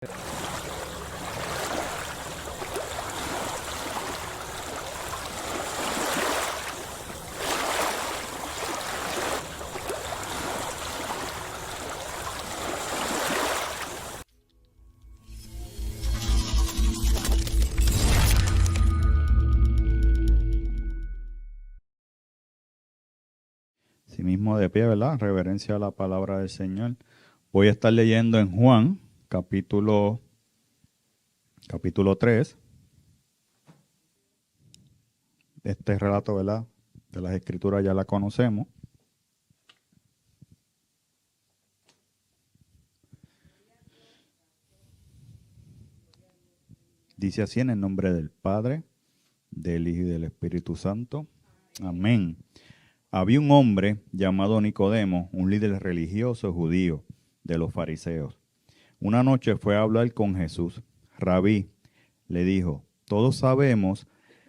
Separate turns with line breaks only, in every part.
Sí mismo de pie, ¿verdad? Reverencia a la palabra del Señor. Voy a estar leyendo en Juan, capítulo 3. Este relato, ¿verdad? De las Escrituras ya la conocemos. Dice así en el nombre del Padre, del Hijo y del Espíritu Santo. Amén. Había un hombre llamado Nicodemo, un líder religioso judío de los fariseos. Una noche fue a hablar con Jesús. Rabí, le dijo, todos sabemos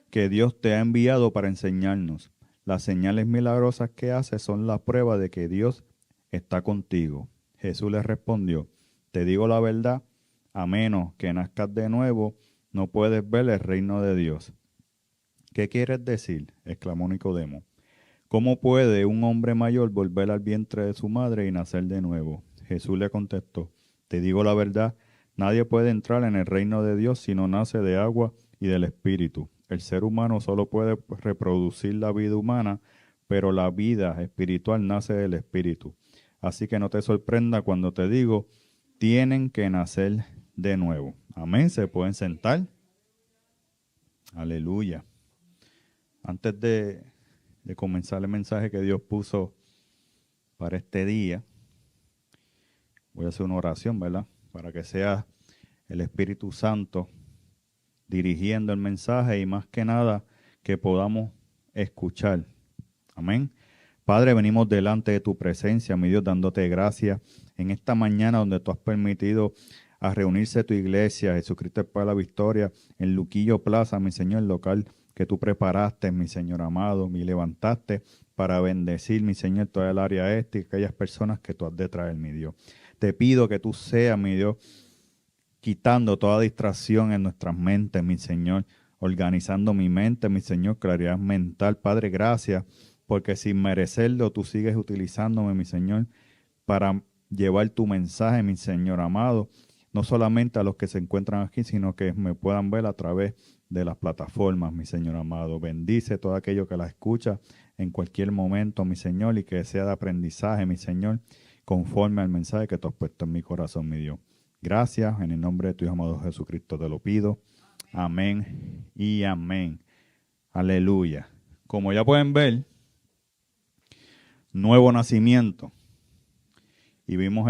que Dios te ha enviado para enseñarnos. Las señales milagrosas que haces son la prueba de que Dios está contigo. Jesús le respondió, te digo la verdad, a menos que nazcas de nuevo, no puedes ver el reino de Dios. ¿Qué quieres decir? Exclamó Nicodemo. ¿Cómo puede un hombre mayor volver al vientre de su madre y nacer de nuevo? Jesús le contestó, te digo la verdad, nadie puede entrar en el reino de Dios si no nace de agua y del Espíritu. El ser humano solo puede reproducir la vida humana, pero la vida espiritual nace del Espíritu. Así que no te sorprenda cuando te digo, tienen que nacer de nuevo. Amén, se pueden sentar. Aleluya. Antes de comenzar el mensaje que Dios puso para este día, voy a hacer una oración, ¿verdad? Para que sea el Espíritu Santo dirigiendo el mensaje y más que nada que podamos escuchar. Amén. Padre, venimos delante de tu presencia, mi Dios, dándote gracias en esta mañana donde tú has permitido a reunirse tu iglesia, Jesucristo para la Victoria, en Luquillo Plaza, mi Señor, el local que tú preparaste, mi Señor amado, me levantaste para bendecir, mi Señor, toda el área y aquellas personas que tú has de traer, mi Dios. Te pido que tú seas, mi Dios, quitando toda distracción en nuestras mentes, mi Señor, organizando mi mente, mi Señor, claridad mental. Padre, gracias, porque sin merecerlo tú sigues utilizándome, mi Señor, para llevar tu mensaje, mi Señor amado, no solamente a los que se encuentran aquí, sino que me puedan ver a través de las plataformas, mi Señor amado. Bendice todo aquello que la escucha en cualquier momento, mi Señor, y que sea de aprendizaje, mi Señor, conforme al mensaje que tú has puesto en mi corazón, mi Dios. Gracias, en el nombre de tu Hijo amado Jesucristo te lo pido. Amén y amén. Aleluya. Como ya pueden ver, nuevo nacimiento. Y vimos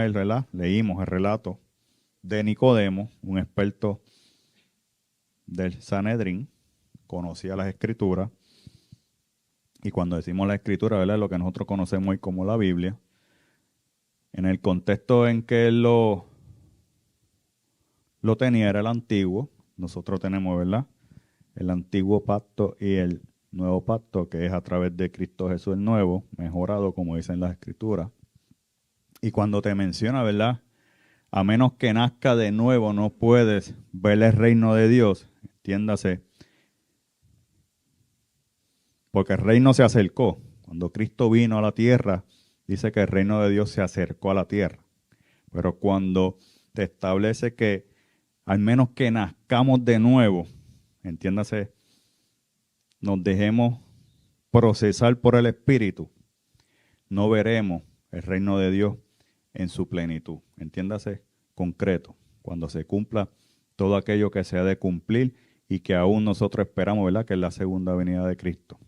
leímos el relato de Nicodemo, un experto del Sanedrín, conocía las Escrituras. Y cuando decimos la Escritura, ¿verdad? Lo que nosotros conocemos hoy como la Biblia, en el contexto en que él lo tenía era el antiguo. Nosotros tenemos, ¿verdad?, el antiguo pacto y el nuevo pacto, que es a través de Cristo Jesús el nuevo, mejorado, como dicen las Escrituras. Y cuando te menciona, ¿verdad?, a menos que nazca de nuevo, no puedes ver el reino de Dios, entiéndase, porque el reino se acercó. Cuando Cristo vino a la tierra, dice que el reino de Dios se acercó a la tierra. Pero cuando te establece que al menos que nazcamos de nuevo, entiéndase, nos dejemos procesar por el Espíritu, no veremos el reino de Dios en su plenitud. Entiéndase, concreto, cuando se cumpla todo aquello que se ha de cumplir y que aún nosotros esperamos, ¿verdad?, que es la segunda venida de Cristo.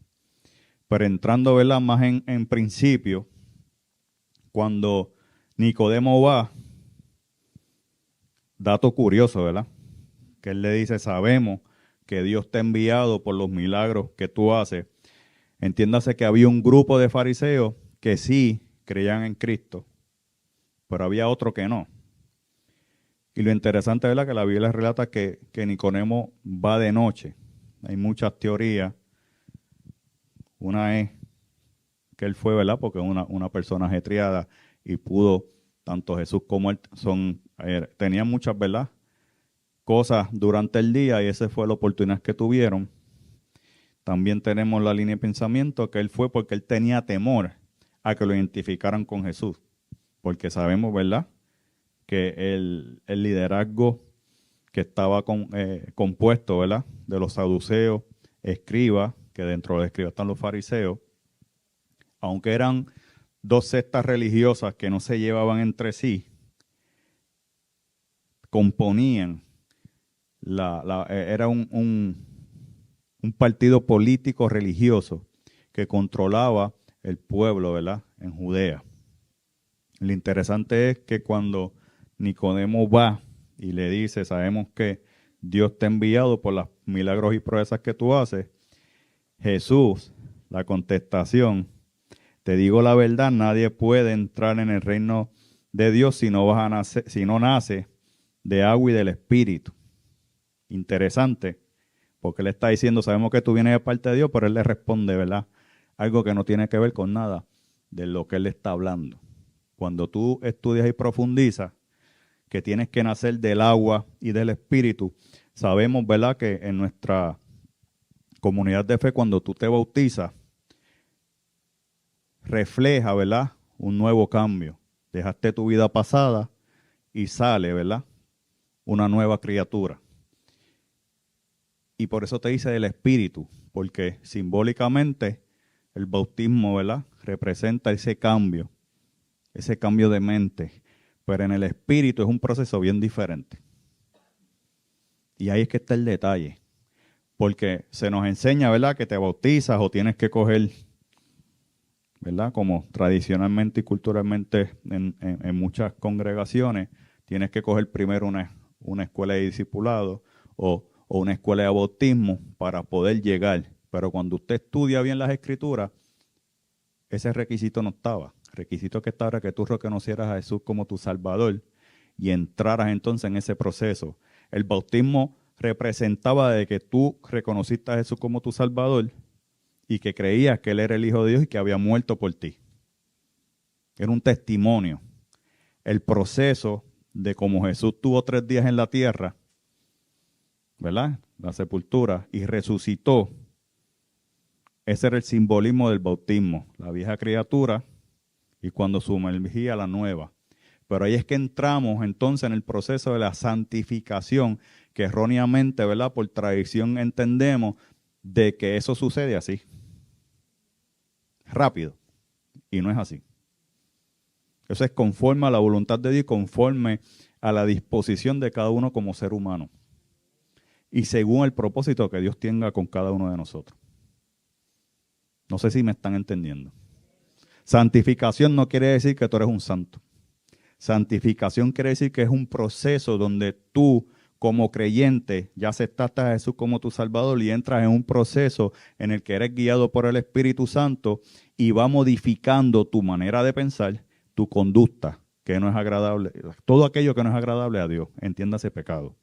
Pero entrando, ¿verdad?, más en principio, cuando Nicodemo va, dato curioso, ¿verdad?, que él le dice, sabemos que Dios te ha enviado por los milagros que tú haces. Entiéndase que había un grupo de fariseos que sí creían en Cristo, pero había otro que no. Y lo interesante, ¿verdad?, que la Biblia relata que Nicodemo va de noche. Hay muchas teorías. Una es que él fue, ¿verdad?, porque es una persona ajetreada y pudo, tanto Jesús como él tenían muchas, ¿verdad?, cosas durante el día y esa fue la oportunidad que tuvieron. También tenemos la línea de pensamiento que él fue porque él tenía temor a que lo identificaran con Jesús. Porque sabemos, ¿verdad?, que el liderazgo que estaba compuesto, ¿verdad?, de los saduceos, escribas, que dentro de los escribas están los fariseos, aunque eran dos sectas religiosas que no se llevaban entre sí, componían, era un partido político religioso que controlaba el pueblo, ¿verdad?, en Judea. Lo interesante es que cuando Nicodemo va y le dice, sabemos que Dios te ha enviado por los milagros y proezas que tú haces, Jesús, la contestación, te digo la verdad, nadie puede entrar en el reino de Dios si no nace de agua y del Espíritu. Interesante, porque él está diciendo, sabemos que tú vienes de parte de Dios, pero él le responde, ¿verdad?, algo que no tiene que ver con nada de lo que él está hablando. Cuando tú estudias y profundizas que tienes que nacer del agua y del Espíritu, sabemos, ¿verdad?, que en nuestra comunidad de fe, cuando tú te bautizas, refleja, ¿verdad?, un nuevo cambio. Dejaste tu vida pasada y sale, ¿verdad?, una nueva criatura. Y por eso te dice del Espíritu, porque simbólicamente el bautismo, ¿verdad?, representa ese cambio de mente. Pero en el Espíritu es un proceso bien diferente. Y ahí es que está el detalle. Porque se nos enseña, ¿verdad?, que te bautizas o tienes que coger, ¿verdad?, como tradicionalmente y culturalmente en muchas congregaciones, tienes que coger primero una escuela de discipulado o una escuela de bautismo para poder llegar. Pero cuando usted estudia bien las Escrituras, ese requisito no estaba. El requisito que estaba era que tú reconocieras a Jesús como tu Salvador y entraras entonces en ese proceso. El bautismo representaba de que tú reconociste a Jesús como tu Salvador y que creías que Él era el Hijo de Dios y que había muerto por ti. Era un testimonio. El proceso de cómo Jesús tuvo 3 días en la tierra, ¿verdad?, la sepultura, y resucitó. Ese era el simbolismo del bautismo. La vieja criatura y cuando sumergía la nueva. Pero ahí es que entramos entonces en el proceso de la santificación, que erróneamente, ¿verdad?, por tradición entendemos de que eso sucede así, rápido, y no es así. Eso es conforme a la voluntad de Dios, conforme a la disposición de cada uno como ser humano y según el propósito que Dios tenga con cada uno de nosotros. No sé si me están entendiendo. Santificación no quiere decir que tú eres un santo. Santificación quiere decir que es un proceso donde tú, como creyente, ya aceptaste a Jesús como tu Salvador y entras en un proceso en el que eres guiado por el Espíritu Santo y va modificando tu manera de pensar, tu conducta, que no es agradable, todo aquello que no es agradable a Dios, entiéndase pecado.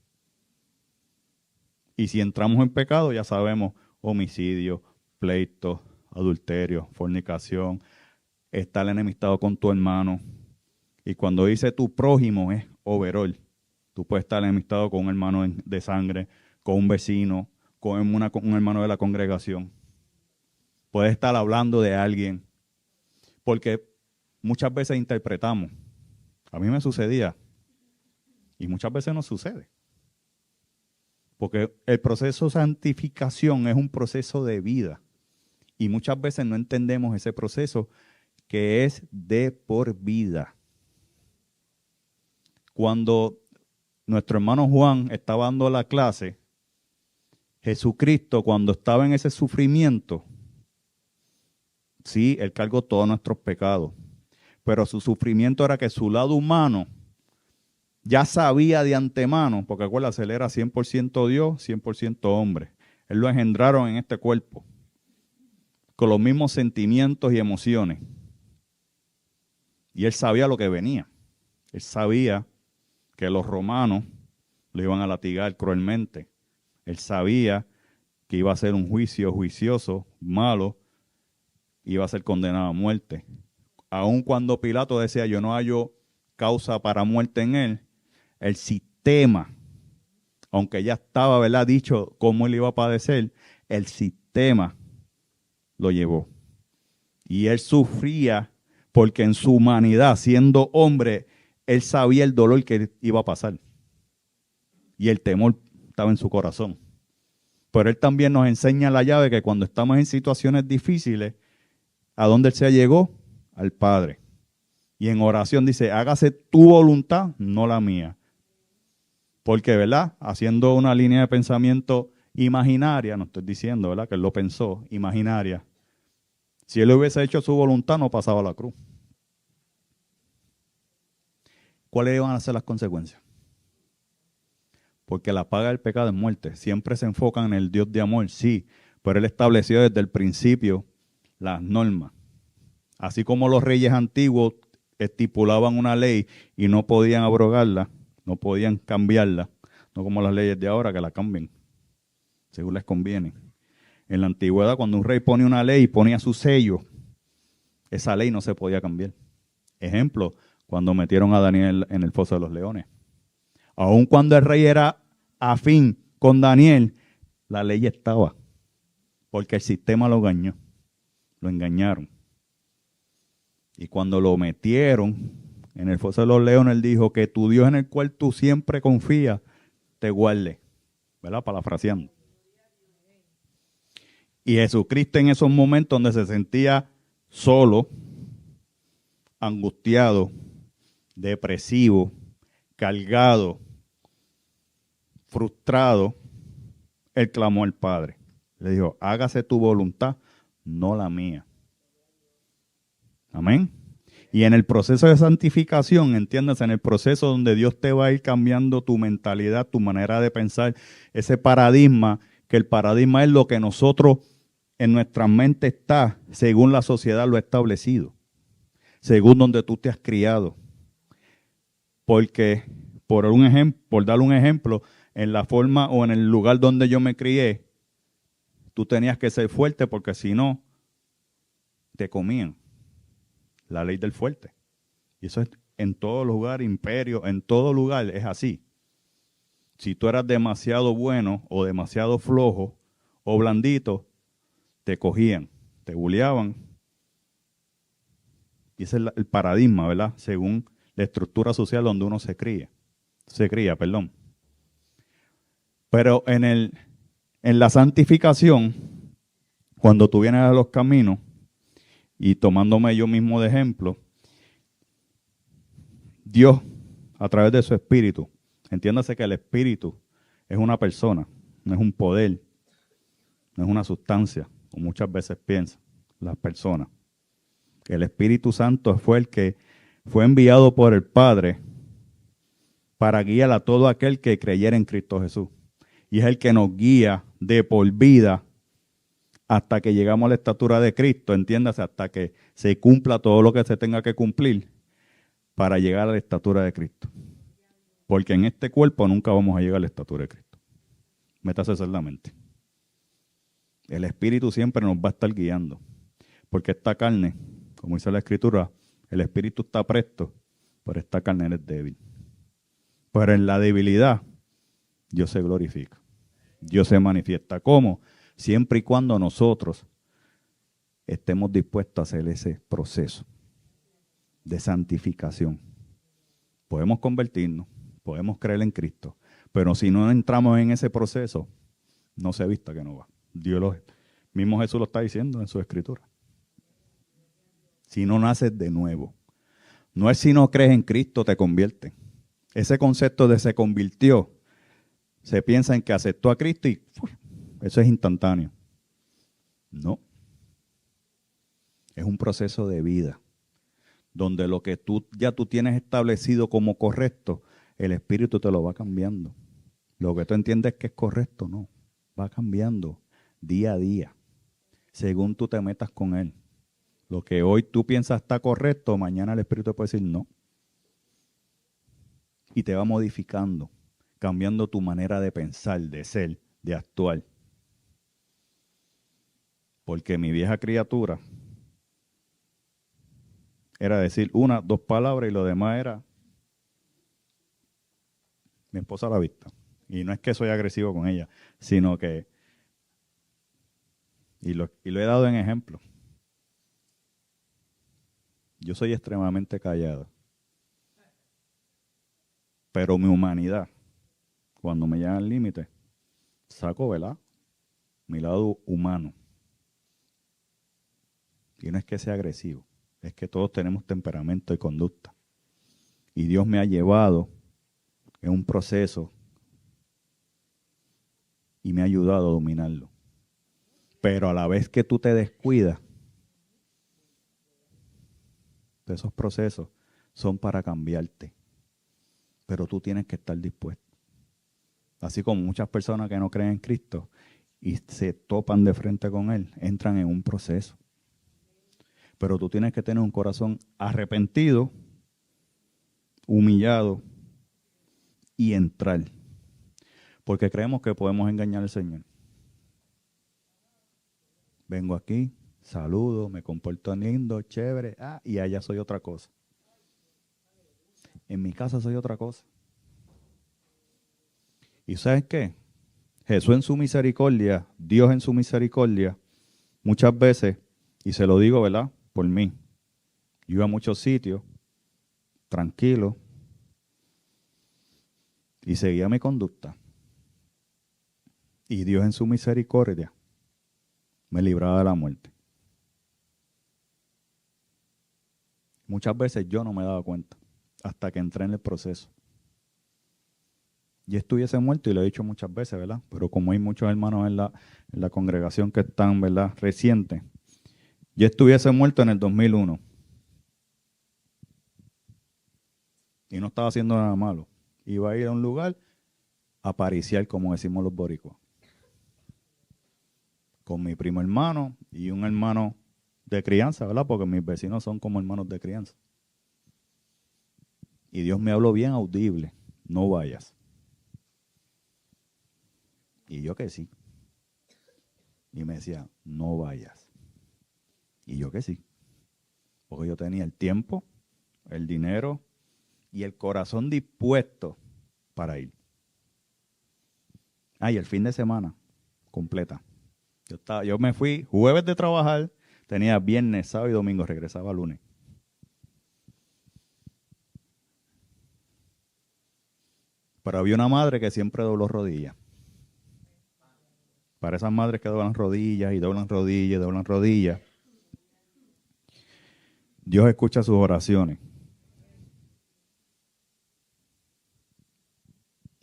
Y si entramos en pecado, ya sabemos, homicidio, pleito, adulterio, fornicación, estar enemistado con tu hermano. Y cuando dice tu prójimo es overall. Tú puedes estar enemistado con un hermano de sangre, con un vecino, con un hermano de la congregación. Puedes estar hablando de alguien. Porque muchas veces interpretamos. A mí me sucedía. Y muchas veces no sucede. Porque el proceso de santificación es un proceso de vida. Y muchas veces no entendemos ese proceso que es de por vida. Cuando nuestro hermano Juan estaba dando la clase, Jesucristo, cuando estaba en ese sufrimiento, sí, Él cargó todos nuestros pecados, pero su sufrimiento era que su lado humano ya sabía de antemano, porque acuérdate, Él era 100% Dios, 100% hombre. Él lo engendraron en este cuerpo, con los mismos sentimientos y emociones. Y Él sabía lo que venía. Él sabía que los romanos lo iban a latigar cruelmente. Él sabía que iba a ser un juicio juicioso, malo, iba a ser condenado a muerte. Aun cuando Pilato decía, yo no hallo causa para muerte en él, el sistema Aunque ya estaba, ¿verdad?, dicho cómo él iba a padecer, el sistema lo llevó. Y él sufría porque en su humanidad, siendo hombre, él sabía el dolor que iba a pasar. Y el temor estaba en su corazón. Pero él también nos enseña la llave que cuando estamos en situaciones difíciles, ¿a dónde él se llegó? Al Padre. Y en oración dice, hágase tu voluntad, no la mía. Porque, ¿verdad? Haciendo una línea de pensamiento imaginaria, no estoy diciendo, ¿verdad?, que él lo pensó, imaginaria. Si él hubiese hecho su voluntad, no pasaba la cruz. ¿Cuáles iban a ser las consecuencias? Porque la paga del pecado es muerte. Siempre se enfocan en el Dios de amor, sí, pero él estableció desde el principio las normas. Así como los reyes antiguos estipulaban una ley y no podían abrogarla, no podían cambiarla, no como las leyes de ahora que la cambian, según les conviene. En la antigüedad, cuando un rey ponía una ley y ponía su sello, esa ley no se podía cambiar. Ejemplo, cuando metieron a Daniel en el foso de los leones. Aun cuando el rey era afín con Daniel, la ley estaba, porque el sistema lo engañó, lo engañaron. Y cuando lo metieron en el foso de los leones, él dijo que tu Dios en el cual tú siempre confías, te guarde, ¿verdad? Parafraseando. Y Jesucristo en esos momentos donde se sentía solo, angustiado, depresivo, cargado, frustrado, él clamó al Padre. Le dijo, hágase tu voluntad, no la mía. Amén. Y en el proceso de santificación, entiendas, en el proceso donde Dios te va a ir cambiando tu mentalidad, tu manera de pensar, ese paradigma, que el paradigma es lo que nosotros en nuestra mente está, según la sociedad lo ha establecido, según donde tú te has criado. Porque, por dar un ejemplo, en la forma o en el lugar donde yo me crié, tú tenías que ser fuerte porque si no, te comían. La ley del fuerte. Y eso es en todo lugar, imperio, en todo lugar es así. Si tú eras demasiado bueno o demasiado flojo o blandito, te cogían, te bulleaban. Y ese es el paradigma, ¿verdad? Según la estructura social donde uno se cría. Pero en la santificación, cuando tú vienes a los caminos, y tomándome yo mismo de ejemplo, Dios, a través de su espíritu, entiéndase que el espíritu es una persona, no es un poder, no es una sustancia, como muchas veces piensan las personas. El Espíritu Santo fue el que fue enviado por el Padre para guiar a todo aquel que creyera en Cristo Jesús. Y es el que nos guía de por vida hasta que llegamos a la estatura de Cristo, entiéndase, hasta que se cumpla todo lo que se tenga que cumplir para llegar a la estatura de Cristo. Porque en este cuerpo nunca vamos a llegar a la estatura de Cristo. Métase eso en la mente. El Espíritu siempre nos va a estar guiando. Porque esta carne, como dice la Escritura, el Espíritu está presto, pero esta carne es débil. Pero en la debilidad, Dios se glorifica. Dios se manifiesta. ¿Cómo? Siempre y cuando nosotros estemos dispuestos a hacer ese proceso de santificación. Podemos convertirnos, podemos creer en Cristo, pero si no entramos en ese proceso, no se vista que no va. Mismo Jesús lo está diciendo en su Escritura. Si no naces de nuevo. No es si no crees en Cristo te convierte. Ese concepto de se convirtió, se piensa en que aceptó a Cristo y eso es instantáneo. No. Es un proceso de vida, donde lo que tú tienes establecido como correcto, el Espíritu te lo va cambiando. Lo que tú entiendes que es correcto, no. Va cambiando día a día, según tú te metas con Él. Lo que hoy tú piensas está correcto, mañana el Espíritu te puede decir no. Y te va modificando, cambiando tu manera de pensar, de ser, de actuar. Porque mi vieja criatura era decir una, dos palabras y lo demás era mi esposa a la vista. Y no es que soy agresivo con ella, sino que, y lo he dado en ejemplo, yo soy extremadamente callado, pero mi humanidad, cuando me llega al límite, saco, ¿verdad?, mi lado humano. Y no es que sea agresivo, es que todos tenemos temperamento y conducta. Y Dios me ha llevado en un proceso y me ha ayudado a dominarlo. Pero a la vez que tú te descuidas, de esos procesos son para cambiarte. Pero tú tienes que estar dispuesto. Así como muchas personas que no creen en Cristo y se topan de frente con Él, entran en un proceso. Pero tú tienes que tener un corazón arrepentido, humillado y entrar. Porque creemos que podemos engañar al Señor. Vengo aquí, saludo, me comporto lindo, chévere, y allá soy otra cosa. En mi casa soy otra cosa. ¿Y sabes qué? Jesús en su misericordia, Dios en su misericordia, muchas veces, y se lo digo, ¿verdad?, por mí, yo iba a muchos sitios, tranquilo, y seguía mi conducta. Y Dios en su misericordia me libraba de la muerte. Muchas veces yo no me daba cuenta, hasta que entré en el proceso. Yo estuviese muerto, y lo he dicho muchas veces, ¿verdad? Pero como hay muchos hermanos en la congregación que están, ¿verdad?, recientes, yo estuviese muerto en el 2001. Y no estaba haciendo nada malo. Iba a ir a un lugar a pariciar, como decimos los boricuas. Con mi primo hermano y un hermano de crianza, ¿verdad? Porque mis vecinos son como hermanos de crianza. Y Dios me habló bien audible: no vayas. Y yo que sí. Y me decía: no vayas. Y yo que sí. Porque yo tenía el tiempo, el dinero y el corazón dispuesto para ir. Y el fin de semana, completa. Yo me fui jueves de trabajar, tenía viernes, sábado y domingo, regresaba lunes. Pero había una madre que siempre dobló rodillas. Para esas madres que doblan rodillas y doblan rodillas y doblan rodillas, Dios escucha sus oraciones.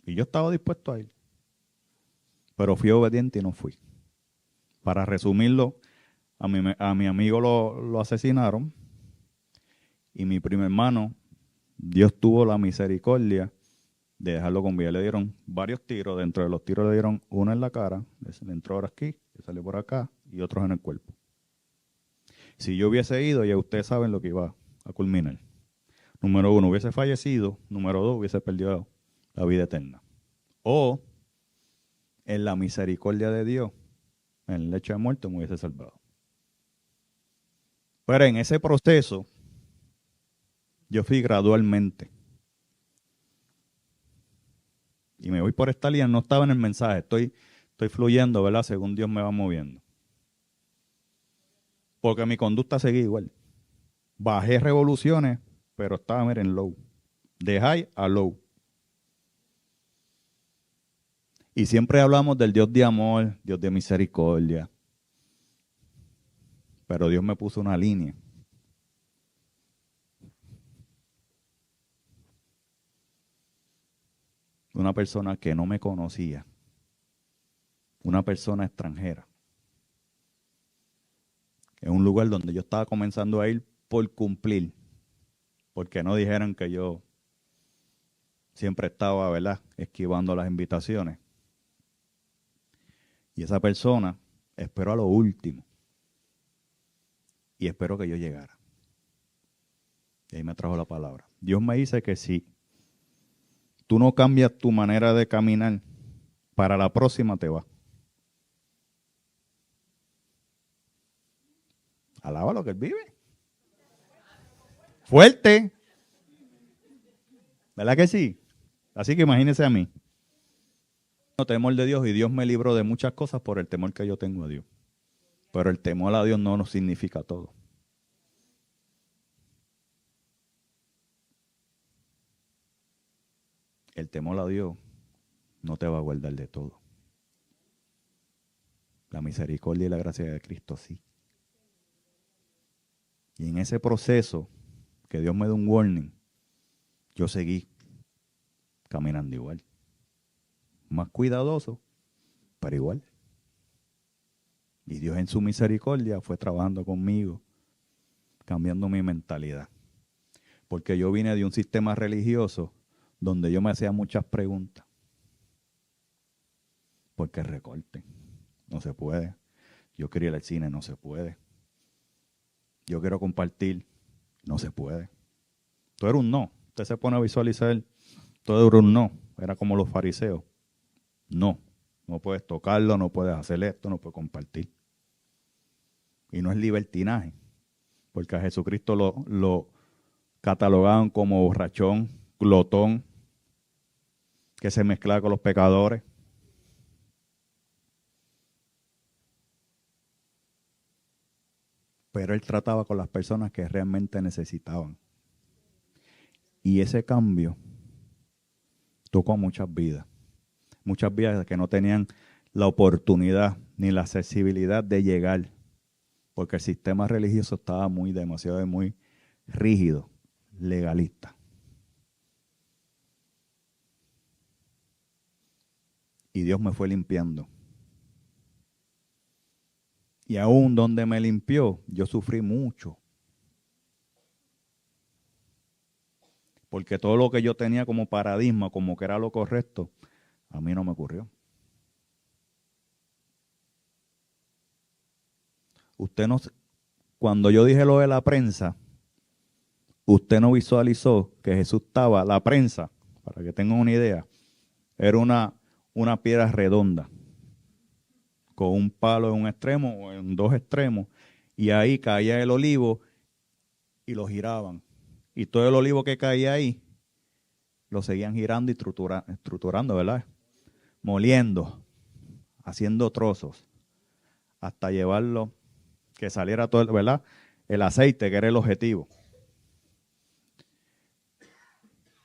Y yo estaba dispuesto a ir. Pero fui obediente y no fui. Para resumirlo, a mi amigo lo asesinaron. Y mi primo hermano, Dios tuvo la misericordia de dejarlo con vida. Le dieron varios tiros. Dentro de los tiros le dieron uno en la cara, le entró ahora aquí, le salió por acá, y otros en el cuerpo. Si yo hubiese ido, ya ustedes saben lo que iba a culminar. Número uno, hubiese fallecido. Número dos, hubiese perdido la vida eterna. O, en la misericordia de Dios, en el lecho de muerte, me hubiese salvado. Pero en ese proceso, yo fui gradualmente. Y me voy por esta línea, no estaba en el mensaje, estoy fluyendo, ¿verdad?, según Dios me va moviendo. Porque mi conducta seguía igual. Bajé revoluciones, pero estaba, miren, low. De high a low. Y siempre hablamos del Dios de amor, Dios de misericordia. Pero Dios me puso una línea. Una persona que no me conocía. Una persona extranjera. En un lugar donde yo estaba comenzando a ir por cumplir. Porque no dijeran que yo siempre estaba, ¿verdad?, esquivando las invitaciones. Y esa persona esperó a lo último. Y esperó que yo llegara. Y ahí me trajo la palabra. Dios me dice que si tú no cambias tu manera de caminar, para la próxima te va. Alaba lo que él vive. Fuerte. ¿Verdad que sí? Así que imagínese a mí. temor de Dios y Dios me libró de muchas cosas por el temor que yo tengo a Dios. Pero el temor a Dios no nos significa todo. El temor a Dios no te va a guardar de todo. La misericordia y la gracia de Cristo sí. Y en ese proceso que Dios me dio un warning, yo seguí caminando igual. Más cuidadoso, pero igual. Y Dios en su misericordia fue trabajando conmigo, cambiando mi mentalidad. Porque yo vine de un sistema religioso donde yo me hacía muchas preguntas. Porque recorten, no se puede. Yo quería ir al cine, no se puede. Yo quiero compartir, no se puede. Todo era un no. Usted se pone a visualizar, todo era un no. Era como los fariseos. No, no puedes tocarlo, no puedes hacer esto, no puedes compartir. Y no es libertinaje, porque a Jesucristo lo catalogaban como borrachón, glotón, que se mezclaba con los pecadores. Pero él trataba con las personas que realmente necesitaban. Y ese cambio tocó a muchas vidas que no tenían la oportunidad ni la accesibilidad de llegar, porque el sistema religioso estaba demasiado muy rígido, legalista. Y Dios me fue limpiando. Y aún donde me limpió, yo sufrí mucho. Porque todo lo que yo tenía como paradigma, como que era lo correcto, a mí no me ocurrió. Usted no, cuando yo dije lo de la prensa, usted no visualizó que Jesús estaba, la prensa, para que tengan una idea, era una piedra redonda, con un palo en un extremo o en dos extremos, y ahí caía el olivo y lo giraban. Y todo el olivo que caía ahí, lo seguían girando y estructurando, ¿verdad? Moliendo, haciendo trozos, hasta llevarlo, que saliera todo, ¿verdad? El aceite, que era el objetivo.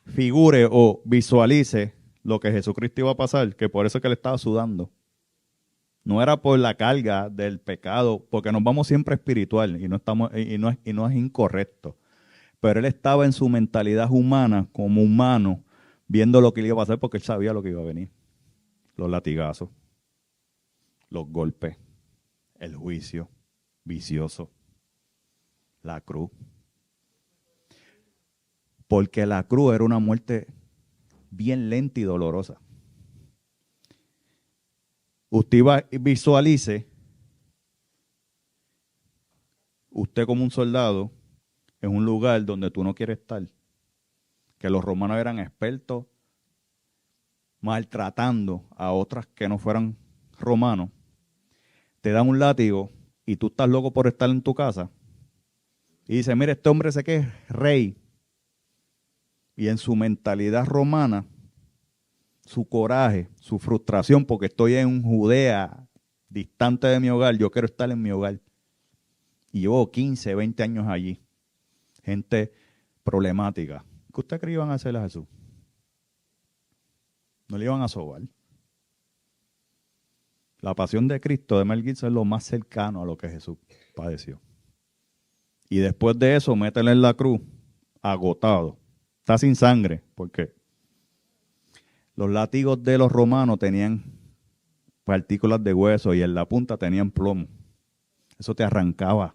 Figure o visualice lo que Jesucristo iba a pasar, que por eso es que él estaba sudando. No era por la carga del pecado, porque nos vamos siempre espiritual y no es incorrecto. Pero él estaba en su mentalidad humana, como humano, viendo lo que le iba a pasar porque él sabía lo que iba a venir. Los latigazos, los golpes, el juicio vicioso, la cruz. Porque la cruz era una muerte bien lenta y dolorosa. Usted visualice, usted como un soldado, en un lugar donde tú no quieres estar, que los romanos eran expertos maltratando a otras que no fueran romanos, te dan un látigo y tú estás loco por estar en tu casa y dice, mire, este hombre sé que es rey, y en su mentalidad romana, su coraje, su frustración, porque estoy en Judea, distante de mi hogar, yo quiero estar en mi hogar. Y llevo 15, 20 años allí. Gente problemática. ¿Qué usted cree que iban a hacer a Jesús? No le iban a sobar. La pasión de Cristo de Mel Gibson es lo más cercano a lo que Jesús padeció. Y después de eso, métele en la cruz, agotado. Está sin sangre, porque los látigos de los romanos tenían partículas de hueso y en la punta tenían plomo. Eso te arrancaba.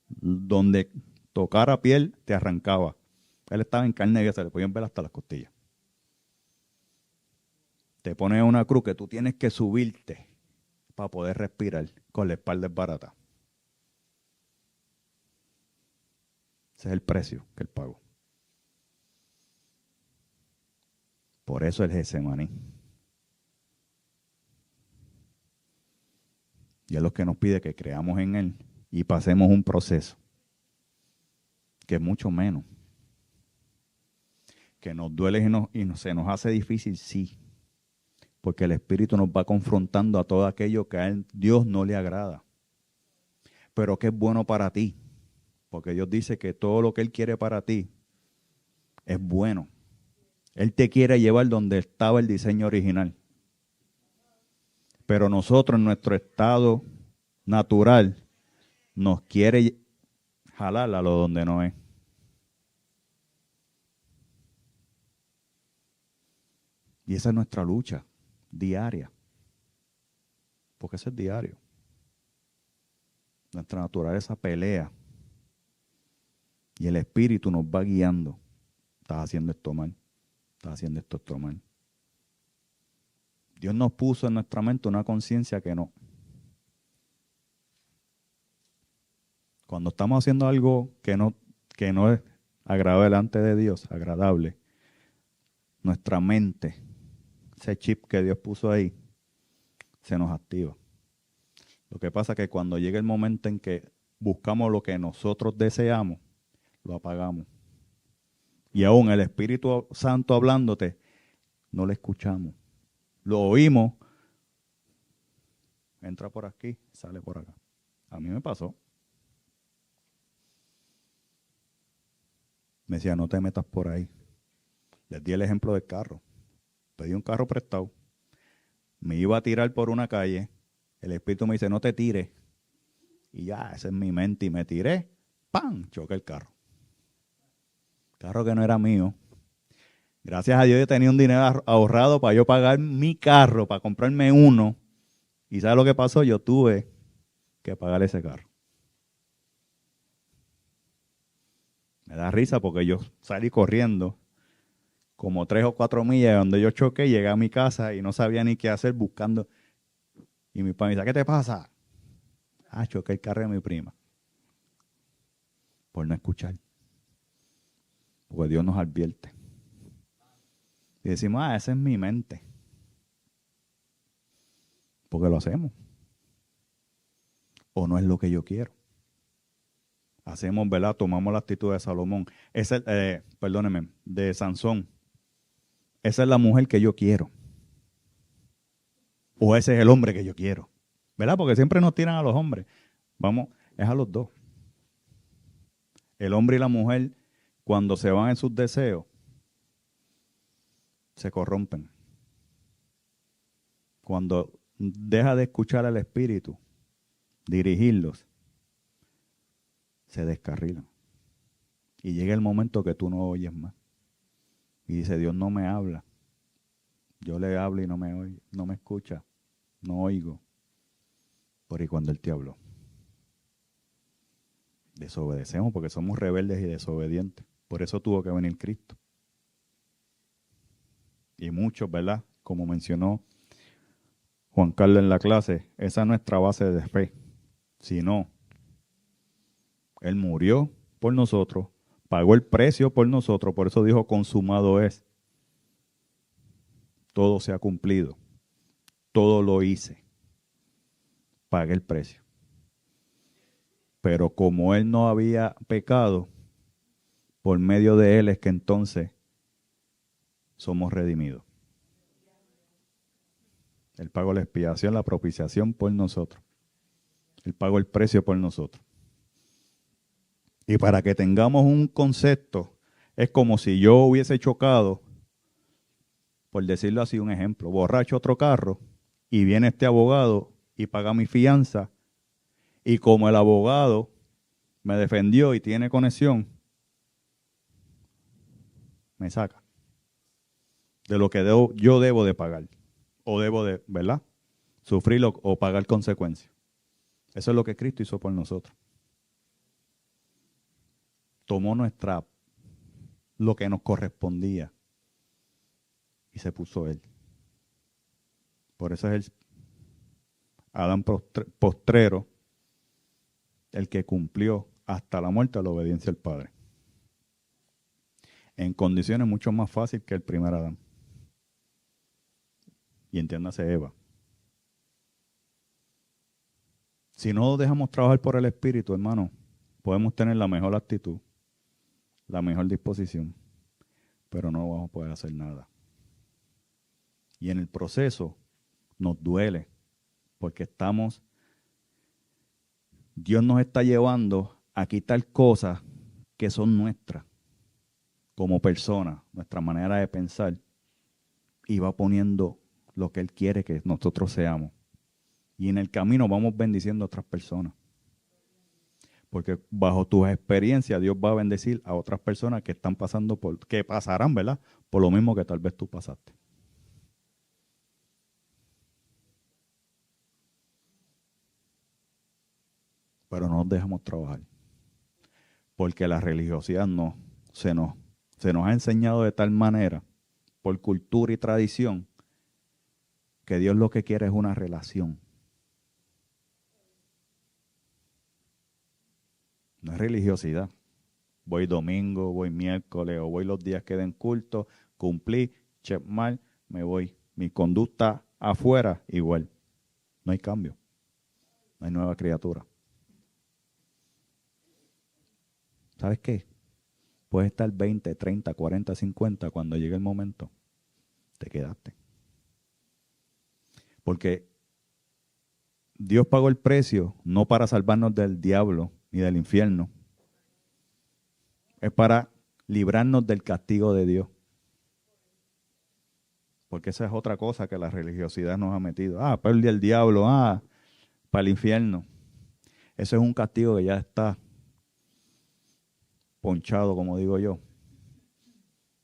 Donde tocara piel, te arrancaba. Él estaba en carne y se le podían ver hasta las costillas. Te pones una cruz que tú tienes que subirte para poder respirar con la espalda barata. Ese es el precio que él pagó. Por eso el Getsemaní. Y es lo que nos pide que creamos en él y pasemos un proceso que es mucho menos. Que nos duele y se nos hace difícil, sí. Porque el Espíritu nos va confrontando a todo aquello que a Dios no le agrada. Pero que es bueno para ti. Porque Dios dice que todo lo que Él quiere para ti es bueno. Él te quiere llevar donde estaba el diseño original. Pero nosotros en nuestro estado natural nos quiere jalar a lo donde no es. Y esa es nuestra lucha diaria. Porque eso es diario. Nuestra naturaleza pelea. Y el Espíritu nos va guiando. Estás haciendo esto mal. Estás haciendo esto mal. Dios nos puso en nuestra mente una conciencia que no. Cuando estamos haciendo algo que no es agradable delante de Dios, agradable, nuestra mente, ese chip que Dios puso ahí, se nos activa. Lo que pasa es que cuando llega el momento en que buscamos lo que nosotros deseamos, lo apagamos. Y aún el Espíritu Santo hablándote, no le escuchamos. Lo oímos, entra por aquí, sale por acá. A mí me pasó. Me decía, no te metas por ahí. Les di el ejemplo del carro. Pedí un carro prestado. Me iba a tirar por una calle. El Espíritu me dice, no te tires. Y ya, esa es mi mente. Y me tiré. ¡Pam! Choqué el carro. Carro que no era mío. Gracias a Dios yo tenía un dinero ahorrado para yo pagar mi carro, para comprarme uno. ¿Y sabes lo que pasó? Yo tuve que pagar ese carro. Me da risa porque yo salí corriendo como 3 o 4 millas de donde yo choqué, llegué a mi casa y no sabía ni qué hacer buscando. Y mi papá me dice, ¿qué te pasa? Ah, choqué el carro de mi prima. Por no escuchar. Porque Dios nos advierte. Y decimos, esa es mi mente. Porque lo hacemos. O no es lo que yo quiero. Hacemos, ¿verdad? Tomamos la actitud de Salomón. Perdóneme, de Sansón. Esa es la mujer que yo quiero. O ese es el hombre que yo quiero. ¿Verdad? Porque siempre nos tiran a los hombres. Vamos, es a los dos. El hombre y la mujer, cuando se van en sus deseos, se corrompen. Cuando deja de escuchar al Espíritu, dirigirlos, se descarrilan. Y llega el momento que tú no oyes más. Y dice, Dios no me habla. Yo le hablo y no me oye, no me escucha, no oigo. Por ahí cuando Él te habló. Desobedecemos porque somos rebeldes y desobedientes. Por eso tuvo que venir Cristo. Y muchos, ¿verdad? Como mencionó Juan Carlos en la clase, esa es nuestra base de fe. Si no, Él murió por nosotros, pagó el precio por nosotros, por eso dijo consumado es. Todo se ha cumplido, todo lo hice, pagué el precio. Pero como Él no había pecado, por medio de Él es que entonces somos redimidos. Él pagó la expiación, la propiciación por nosotros. Él pagó el precio por nosotros. Y para que tengamos un concepto, es como si yo hubiese chocado, por decirlo así, un ejemplo, borracho otro carro, y viene este abogado y paga mi fianza, y como el abogado me defendió y tiene conexión, me saca de lo que yo debo de pagar, o debo de, ¿verdad? Sufrirlo o pagar consecuencias. Eso es lo que Cristo hizo por nosotros. Tomó lo que nos correspondía y se puso Él. Por eso es el Adán postrero, el que cumplió hasta la muerte la obediencia al Padre. En condiciones mucho más fáciles que el primer Adán. Y entiéndase Eva. Si no dejamos trabajar por el Espíritu, hermano, podemos tener la mejor actitud, la mejor disposición, pero no vamos a poder hacer nada. Y en el proceso nos duele porque Dios nos está llevando a quitar cosas que son nuestras como personas, nuestra manera de pensar, y va poniendo lo que Él quiere que nosotros seamos. Y en el camino vamos bendiciendo a otras personas. Porque bajo tus experiencias Dios va a bendecir a otras personas que están pasando que pasarán, ¿verdad? Por lo mismo que tal vez tú pasaste. Pero no nos dejamos trabajar. Porque la religiosidad se nos ha enseñado de tal manera, por cultura y tradición, que Dios lo que quiere es una relación. No es religiosidad. Voy domingo, voy miércoles o voy los días que den culto, cumplí, check mal, me voy. Mi conducta afuera igual. No hay cambio. No hay nueva criatura. ¿Sabes qué? Puedes estar 20, 30, 40, 50, cuando llegue el momento, te quedaste. Porque Dios pagó el precio no para salvarnos del diablo ni del infierno. Es para librarnos del castigo de Dios. Porque esa es otra cosa que la religiosidad nos ha metido. Perdí el diablo, para el infierno. Eso es un castigo que ya está ponchado, como digo yo,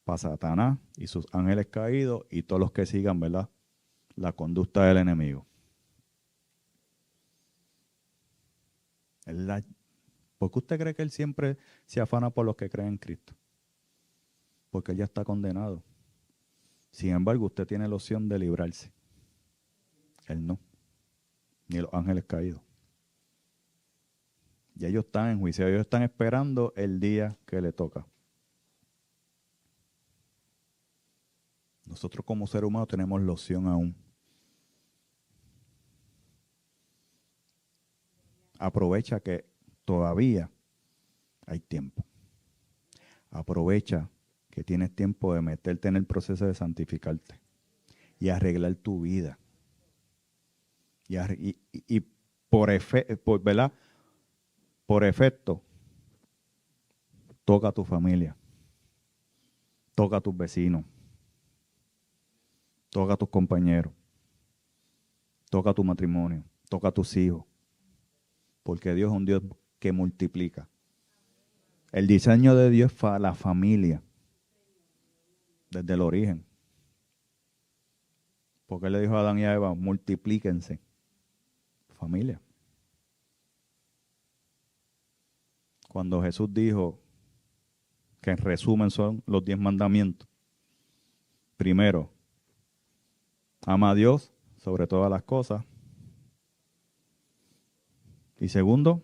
para Satanás y sus ángeles caídos y todos los que sigan, ¿verdad?, la conducta del enemigo. ¿Por qué usted cree que él siempre se afana por los que creen en Cristo? Porque él ya está condenado. Sin embargo, usted tiene la opción de librarse. Él no. Ni los ángeles caídos. Y ellos están en juicio. Ellos están esperando el día que le toca. Nosotros como seres humanos tenemos la opción aún. Aprovecha que todavía hay tiempo. Aprovecha que tienes tiempo de meterte en el proceso de santificarte y arreglar tu vida. Y ¿verdad? Por efecto, toca a tu familia, toca a tus vecinos, toca a tus compañeros, toca a tu matrimonio, toca a tus hijos, porque Dios es un Dios que multiplica. El diseño de Dios es para la familia, desde el origen. Porque Él le dijo a Adán y a Eva, multiplíquense. Familia. Cuando Jesús dijo, que en resumen son los 10 mandamientos. Primero, ama a Dios sobre todas las cosas. Y segundo,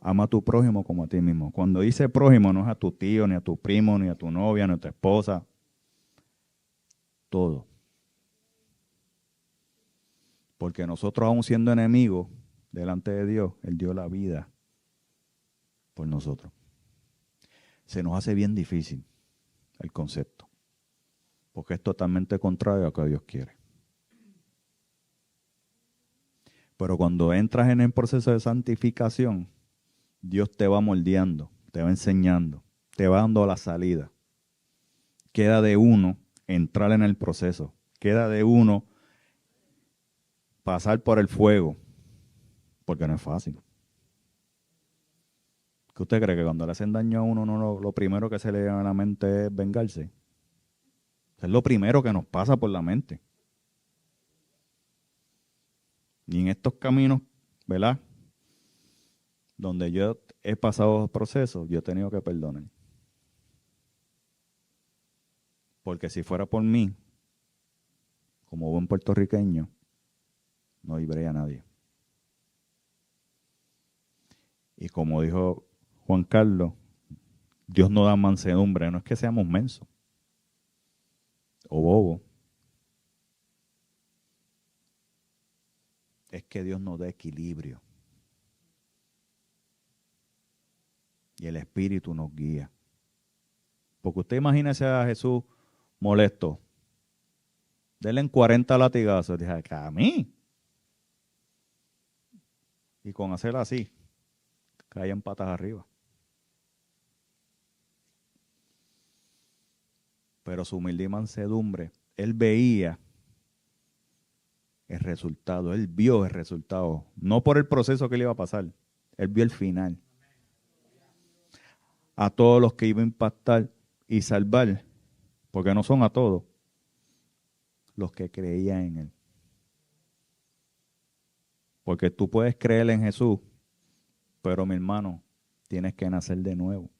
ama a tu prójimo como a ti mismo. Cuando dice prójimo no es a tu tío, ni a tu primo, ni a tu novia, ni a tu esposa. Todo. Porque nosotros aún siendo enemigos delante de Dios, Él dio la vida por nosotros. Se nos hace bien difícil el concepto. Porque es totalmente contrario a lo que Dios quiere. Pero cuando entras en el proceso de santificación, Dios te va moldeando, te va enseñando, te va dando la salida. Queda de uno entrar en el proceso. Queda de uno pasar por el fuego. Porque no es fácil. ¿Qué usted cree? Que cuando le hacen daño a uno, lo primero que se le viene a la mente es vengarse? Es lo primero que nos pasa por la mente. Y en estos caminos, ¿verdad?, donde yo he pasado procesos, yo he tenido que perdonar. Porque si fuera por mí, como buen puertorriqueño, no libré a nadie. Y como dijo Juan Carlos, Dios no da mansedumbre, no es que seamos mensos o bobos. Es que Dios nos da equilibrio. Y el Espíritu nos guía. Porque usted imagínese a Jesús molesto. Denle en 40 latigazos. Dije, ¿que a mí? Y con hacer así, caían patas arriba. Pero su humildad y mansedumbre, él veía el resultado, él vio el resultado, no por el proceso que le iba a pasar, él vio el final. A todos los que iba a impactar y salvar, porque no son a todos, los que creían en él. Porque tú puedes creer en Jesús, pero mi hermano, tienes que nacer de nuevo.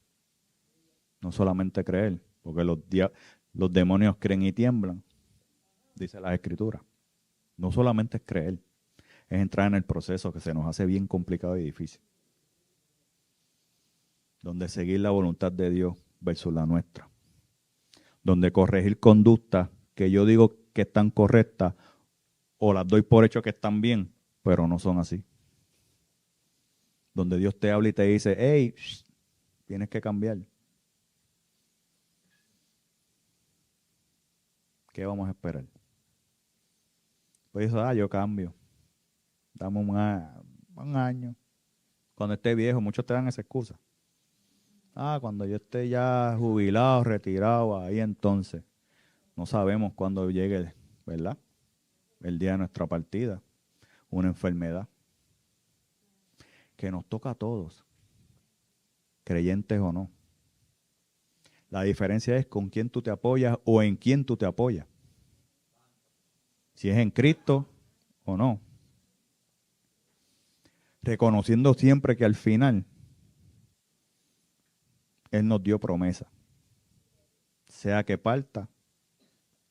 No solamente creer, porque los demonios creen y tiemblan, dice la Escritura. No solamente es creer, es entrar en el proceso que se nos hace bien complicado y difícil. Donde seguir la voluntad de Dios versus la nuestra. Donde corregir conductas que yo digo que están correctas o las doy por hecho que están bien, pero no son así. Donde Dios te habla y te dice, hey, tienes que cambiar. ¿Qué vamos a esperar? Pues dice, yo cambio. Dame un año. Cuando esté viejo, muchos te dan esa excusa. Cuando yo esté ya jubilado, retirado, ahí entonces. No sabemos cuándo llegue, ¿verdad? El día de nuestra partida. Una enfermedad. Que nos toca a todos. Creyentes o no. La diferencia es con quién tú te apoyas o en quién tú te apoyas. Si es en Cristo o no. Reconociendo siempre que al final Él nos dio promesa. Sea que parta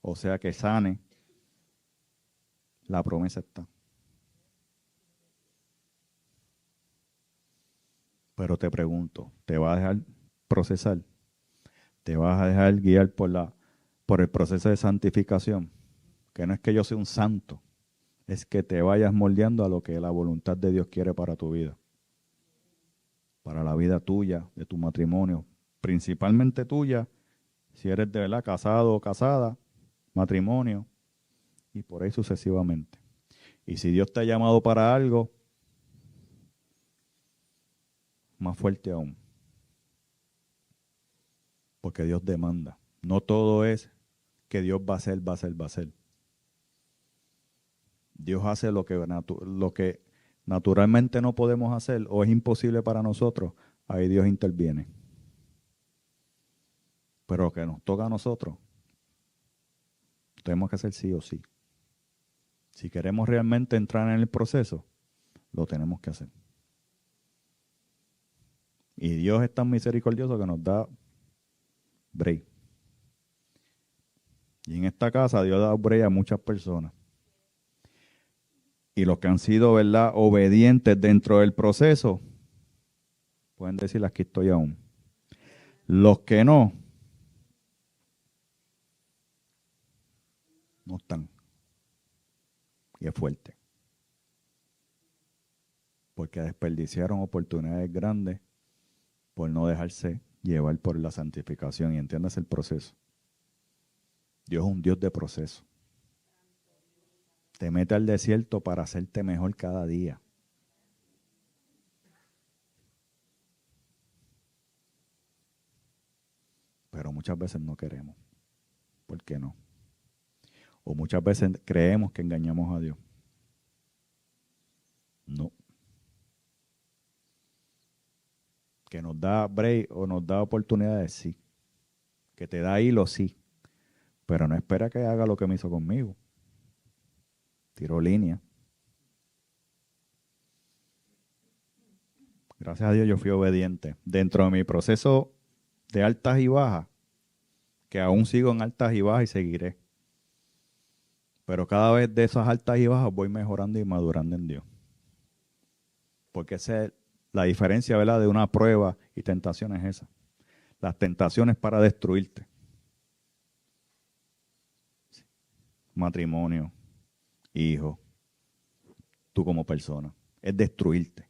o sea que sane, la promesa está. Pero te pregunto, ¿te vas a dejar procesar? ¿Te vas a dejar guiar por el proceso de santificación? Que no es que yo sea un santo, es que te vayas moldeando a lo que la voluntad de Dios quiere para tu vida. Para la vida tuya, de tu matrimonio, principalmente tuya, si eres de verdad casado o casada, matrimonio, y por ahí sucesivamente. Y si Dios te ha llamado para algo, más fuerte aún. Porque Dios demanda. No todo es que Dios va a hacer, va a hacer, va a hacer. Dios hace lo que naturalmente no podemos hacer o es imposible para nosotros, ahí Dios interviene. Pero lo que nos toca a nosotros, tenemos que hacer sí o sí. Si queremos realmente entrar en el proceso, lo tenemos que hacer. Y Dios es tan misericordioso que nos da break. Y en esta casa Dios ha dado break a muchas personas. Y los que han sido, ¿verdad?, obedientes dentro del proceso, pueden decir, aquí estoy aún. Los que no están. Y es fuerte. Porque desperdiciaron oportunidades grandes por no dejarse llevar por la santificación. Y entiendas el proceso. Dios es un Dios de proceso. Te mete al desierto para hacerte mejor cada día. Pero muchas veces no queremos. ¿Por qué no? O muchas veces creemos que engañamos a Dios. No. Que nos da break o nos da oportunidades, sí. Que te da hilo, sí. Pero no espera que haga lo que me hizo conmigo. Tiró línea. Gracias a Dios yo fui obediente. Dentro de mi proceso de altas y bajas, que aún sigo en altas y bajas y seguiré. Pero cada vez de esas altas y bajas voy mejorando y madurando en Dios. Porque esa es la diferencia, ¿verdad?, de una prueba y tentación es esa. Las tentaciones para destruirte. Matrimonio, hijo, tú como persona. Es destruirte.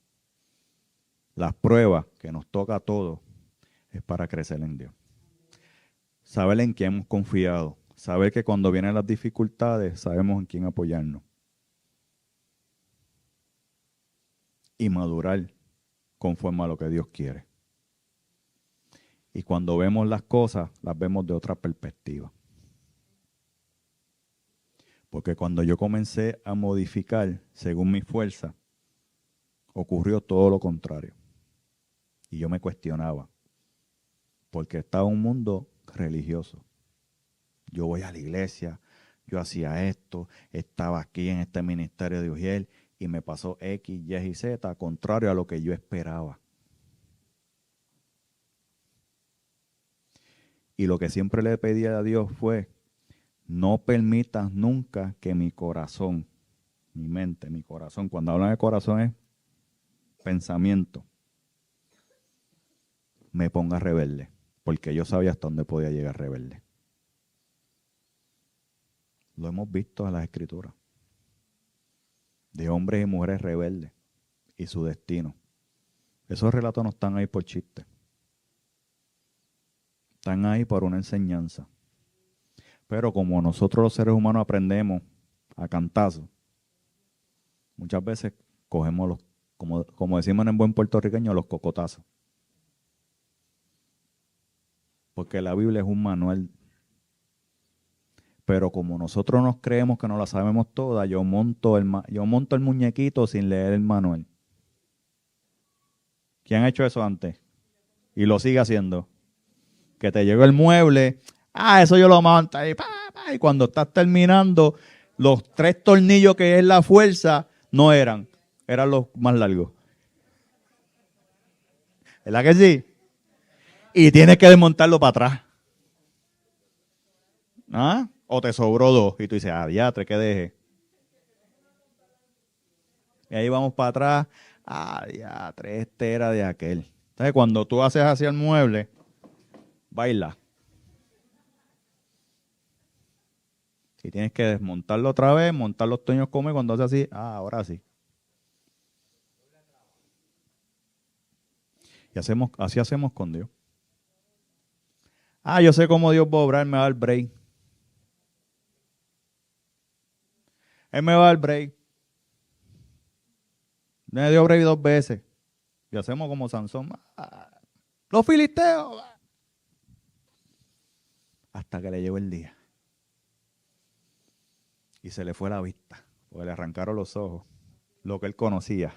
Las pruebas que nos toca a todos es para crecer en Dios. Saber en quién hemos confiado. Saber que cuando vienen las dificultades sabemos en quién apoyarnos. Y madurar conforme a lo que Dios quiere. Y cuando vemos las cosas, las vemos de otra perspectiva. Porque cuando yo comencé a modificar según mi fuerza, ocurrió todo lo contrario. Y yo me cuestionaba. Porque estaba en un mundo religioso. Yo voy a la iglesia, yo hacía esto, estaba aquí en este ministerio de Ujiel y me pasó X, Y y Z, contrario a lo que yo esperaba. Y lo que siempre le pedí a Dios fue, no permitas nunca que mi corazón, mi mente, mi corazón, cuando hablan de corazón es pensamiento, me ponga rebelde, porque yo sabía hasta dónde podía llegar rebelde. Lo hemos visto en las escrituras, de hombres y mujeres rebeldes y su destino. Esos relatos no están ahí por chiste, están ahí por una enseñanza. Pero como nosotros los seres humanos aprendemos a cantazo, muchas veces cogemos los, como decimos en buen puertorriqueño, los cocotazos. Porque la Biblia es un manual. Pero como nosotros nos creemos que no la sabemos toda, yo monto el muñequito sin leer el manual. ¿Quién ha hecho eso antes? Y lo sigue haciendo. Que te llegó el mueble, eso yo lo monto ahí, y cuando estás terminando, los 3 tornillos que es la fuerza, no eran los más largos. ¿Verdad que sí? Y tienes que desmontarlo para atrás. ¿Ah? O te sobró 2 y tú dices, diatre, que deje. Y ahí vamos para atrás, diatre, este era de aquel. Entonces cuando tú haces hacia el mueble, baila. Y tienes que desmontarlo otra vez, montar los tornillos como cuando hace así, ahora sí. Y así hacemos con Dios. Yo sé cómo Dios va a obrar, me va a dar break. Él me va a dar break. Me dio break 2 veces. Y hacemos como Sansón. Los filisteos. Hasta que le llegó el día. Y se le fue la vista. Porque le arrancaron los ojos. Lo que él conocía.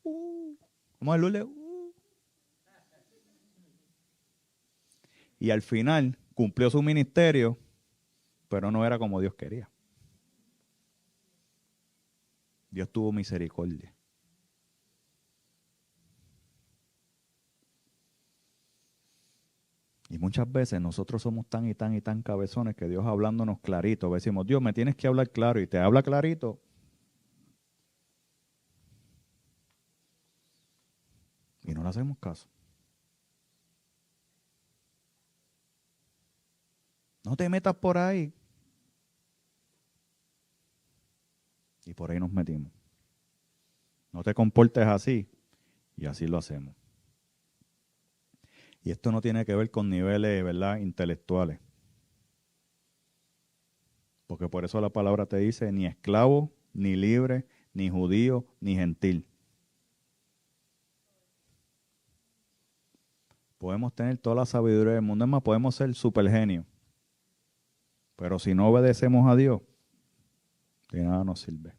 Vamos a verlo. Y al final cumplió su ministerio, pero no era como Dios quería. Dios tuvo misericordia. Y muchas veces nosotros somos tan y tan y tan cabezones que Dios hablándonos clarito, decimos, Dios, me tienes que hablar claro, y te habla clarito. Y no le hacemos caso. No te metas por ahí. Y por ahí nos metimos. No te comportes así. Y así lo hacemos. Y esto no tiene que ver con niveles, ¿verdad?, intelectuales. Porque por eso la palabra te dice ni esclavo, ni libre, ni judío, ni gentil. Podemos tener toda la sabiduría del mundo, es más, podemos ser super genios. Pero si no obedecemos a Dios, de nada nos sirve.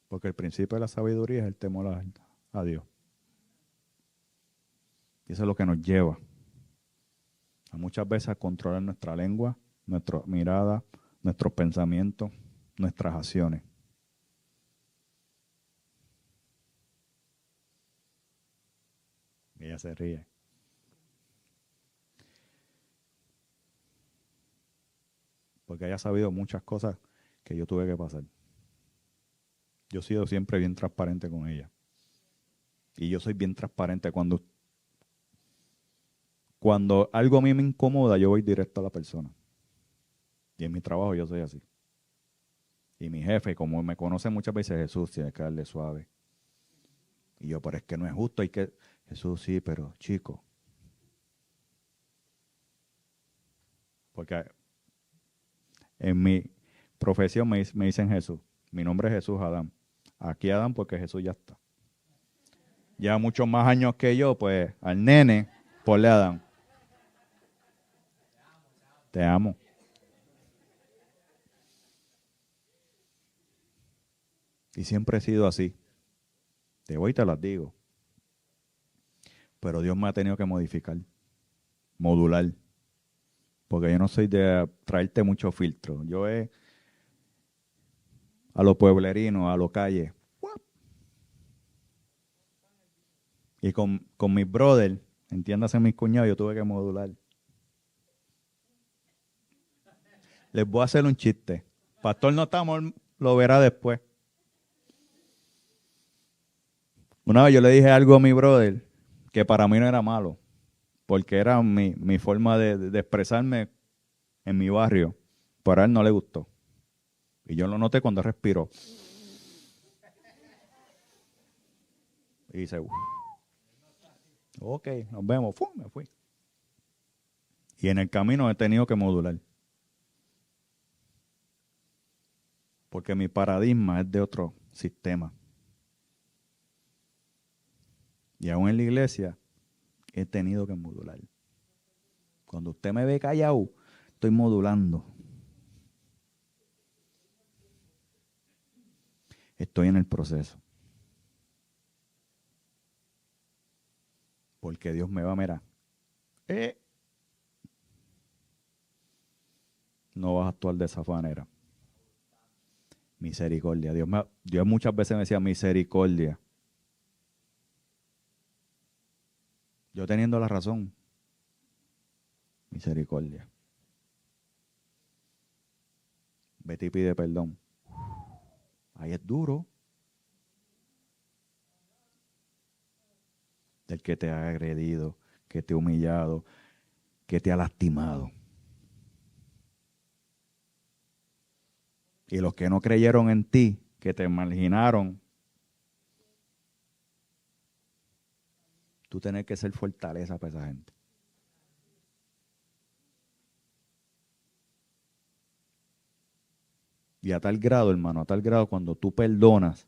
Porque el principio de la sabiduría es el temor a Dios. Y eso es lo que nos lleva a muchas veces a controlar nuestra lengua, nuestra mirada, nuestros pensamientos, nuestras acciones. Ella se ríe. Porque ella ha sabido muchas cosas que yo tuve que pasar. Yo he sido siempre bien transparente con ella. Y yo soy bien transparente. Cuando algo a mí me incomoda, yo voy directo a la persona. Y en mi trabajo yo soy así. Y mi jefe, como me conoce muchas veces, Jesús, tiene que darle suave. Y yo, pero es que no es justo, hay que... Jesús, sí, pero chico, porque en mi profesión me dicen Jesús. Mi nombre es Jesús Adán. Aquí Adán porque Jesús ya está. Ya muchos más años que yo, pues al nene, ponle Adán. Te amo. Y siempre he sido así. Te voy y te las digo. Pero Dios me ha tenido que modificar, modular. Porque yo no soy de traerte mucho filtro. Yo es a los pueblerinos, a los calles. Y con mis brothers, entiéndase mis cuñados, yo tuve que modular. Les voy a hacer un chiste. Pastor no estamos, lo verá después. Una vez yo le dije algo a mi brother que para mí no era malo, porque era mi forma de expresarme en mi barrio, pero a él no le gustó. Y yo lo noté cuando respiró. Y dice, "Uf, ok, nos vemos." ¡Fum! Me fui. Y en el camino he tenido que modular. Porque mi paradigma es de otro sistema. Y aún en la iglesia he tenido que modular. Cuando usted me ve callado, estoy modulando. Estoy en el proceso. Porque Dios me va a mirar. No vas a actuar de esa manera. Misericordia. Dios muchas veces me decía misericordia. Yo teniendo la razón. Misericordia. Vete y pide perdón. Ahí es duro. Del que te ha agredido, que te ha humillado, que te ha lastimado. Y los que no creyeron en ti, que te marginaron, tú tienes que ser fortaleza para esa gente. Y a tal grado, hermano, a tal grado, cuando tú perdonas,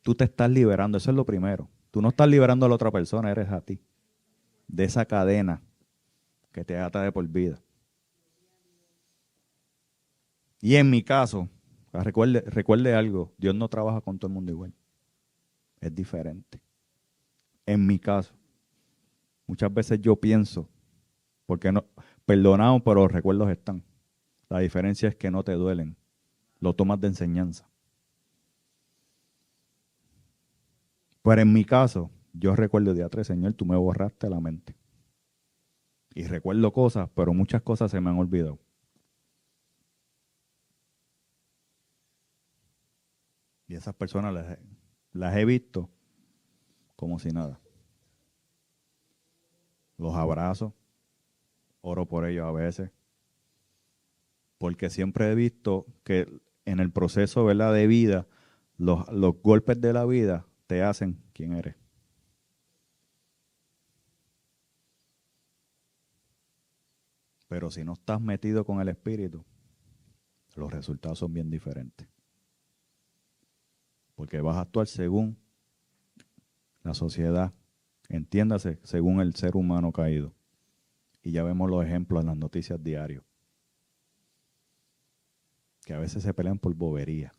tú te estás liberando. Eso es lo primero. Tú no estás liberando a la otra persona, eres a ti. De esa cadena que te ata de por vida. Y en mi caso, recuerde algo, Dios no trabaja con todo el mundo igual. Es diferente. En mi caso, muchas veces yo pienso, porque no, perdonamos, pero los recuerdos están. La diferencia es que no te duelen. Lo tomas de enseñanza. Pero en mi caso, yo recuerdo el día 3, Señor, tú me borraste la mente. Y recuerdo cosas, pero muchas cosas se me han olvidado. Y esas personas las he visto como si nada. Los abrazo, oro por ellos a veces. Porque siempre he visto que en el proceso, ¿verdad?, de vida, los golpes de la vida te hacen quien eres. Pero si no estás metido con el Espíritu, los resultados son bien diferentes. Porque vas a actuar según la sociedad, entiéndase, según el ser humano caído. Y ya vemos los ejemplos en las noticias diarias. Que a veces se pelean por bobería.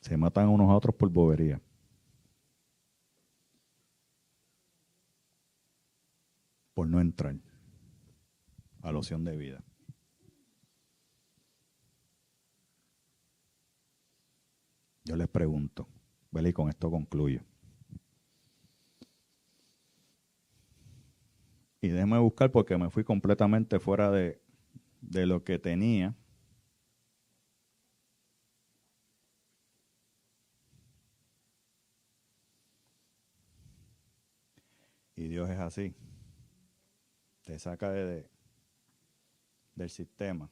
Se matan unos a otros por bobería. Por no entrar a la opción de vida. Yo les pregunto, ¿vale? Y con esto concluyo. Y déjenme buscar porque me fui completamente fuera de lo que tenía. Y Dios es así. Te saca del sistema.